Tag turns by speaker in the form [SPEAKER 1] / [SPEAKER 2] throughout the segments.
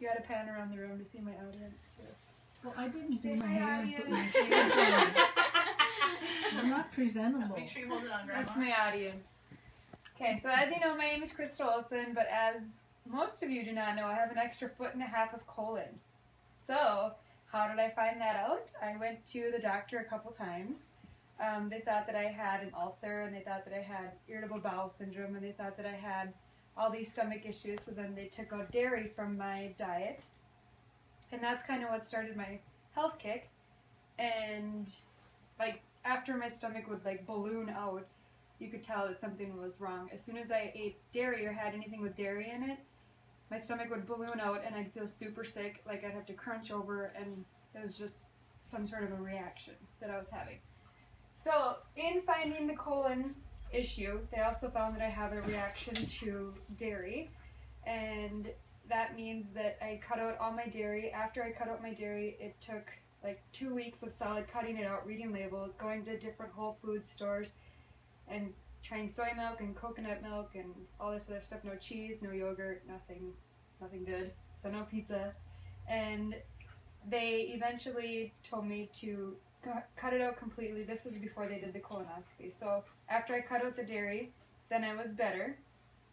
[SPEAKER 1] You gotta pan around the room to see my audience too.
[SPEAKER 2] Well, I didn't do
[SPEAKER 1] Say
[SPEAKER 2] my
[SPEAKER 1] hi,
[SPEAKER 2] hair and put my
[SPEAKER 1] audience.
[SPEAKER 2] shoes on. I'm not presentable.
[SPEAKER 3] Make sure you hold it on, Grandma.
[SPEAKER 1] That's my audience. Okay, so as you know, my name is Crystal Olson, but as most of you do not know, I have an extra 1.5 feet of colon. So, how did I find that out? I went to the doctor a couple times. They thought that I had an ulcer, and they thought that I had irritable bowel syndrome, and they thought that I had all these stomach issues, so then they took out dairy from my diet. And that's kind of what started my health kick. And, like, after my stomach would, like, balloon out, you could tell that something was wrong. As soon as I ate dairy or had anything with dairy in it, my stomach would balloon out and I'd feel super sick, like I'd have to crunch over, and it was just some sort of a reaction that I was having. So, in finding the colon issue, they also found that I have a reaction to dairy, and that means that I cut out all my dairy. After I cut out my dairy, it took like 2 weeks of solid cutting it out, reading labels, going to different Whole Foods stores, and trying soy milk and coconut milk and all this other stuff. No cheese, no yogurt, nothing good. So no pizza. And they eventually told me to cut it out completely. This was before they did the colonoscopy. So after I cut out the dairy, then I was better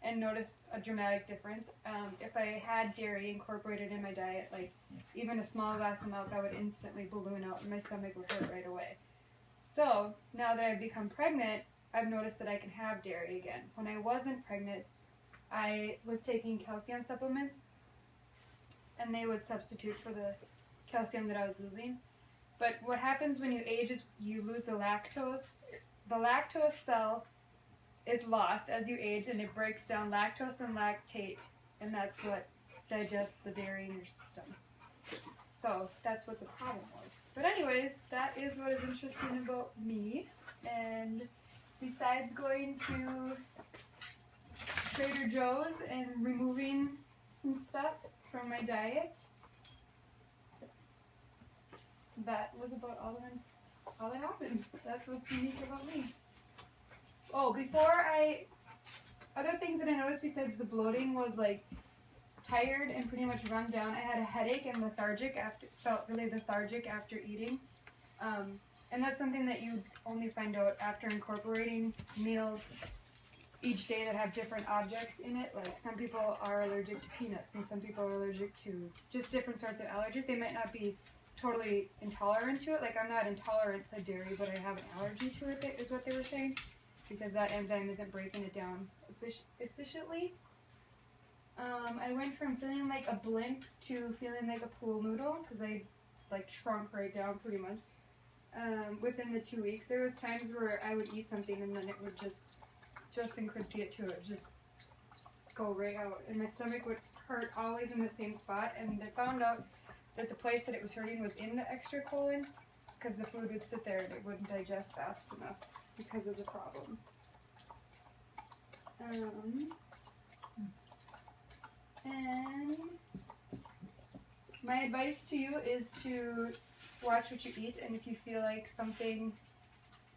[SPEAKER 1] and noticed a dramatic difference. If I had dairy incorporated in my diet, like even a small glass of milk, I would instantly balloon out and my stomach would hurt right away. So now that I've become pregnant, I've noticed that I can have dairy again. When I wasn't pregnant, I was taking calcium supplements, and they would substitute for the calcium that I was losing. But what happens when you age is you lose the lactose. The lactose cell is lost as you age, and it breaks down lactose and lactate, and that's what digests the dairy in your system. So that's what the problem was. But anyways, that is what is interesting about me. And besides going to Trader Joe's and removing some stuff from my diet, that was about all that happened. That's what's unique about me. Oh, other things that I noticed besides the bloating was like tired and pretty much run down. I had a headache and felt really lethargic after eating. And that's something that you only find out after incorporating meals each day that have different objects in it. Like some people are allergic to peanuts, and some people are allergic to just different sorts of allergies. They might not be totally intolerant to it. Like I'm not intolerant to dairy, but I have an allergy to it, is what they were saying, because that enzyme isn't breaking it down efficiently. I went from feeling like a blimp to feeling like a pool noodle, because I like shrunk right down pretty much. Within the 2 weeks, there was times where I would eat something and then it would Justin could see it too, it would just go right out, and my stomach would hurt always in the same spot. And they found out that the place that it was hurting was in the extra colon, because the food would sit there and it wouldn't digest fast enough because of the problem. And my advice to you is to watch what you eat, and if you feel like something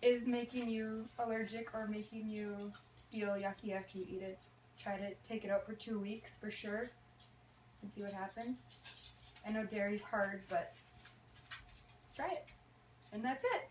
[SPEAKER 1] is making you allergic or making you feel yucky after you eat it, try to take it out for 2 weeks for sure and see what happens. I know dairy's hard, but try it. And that's it.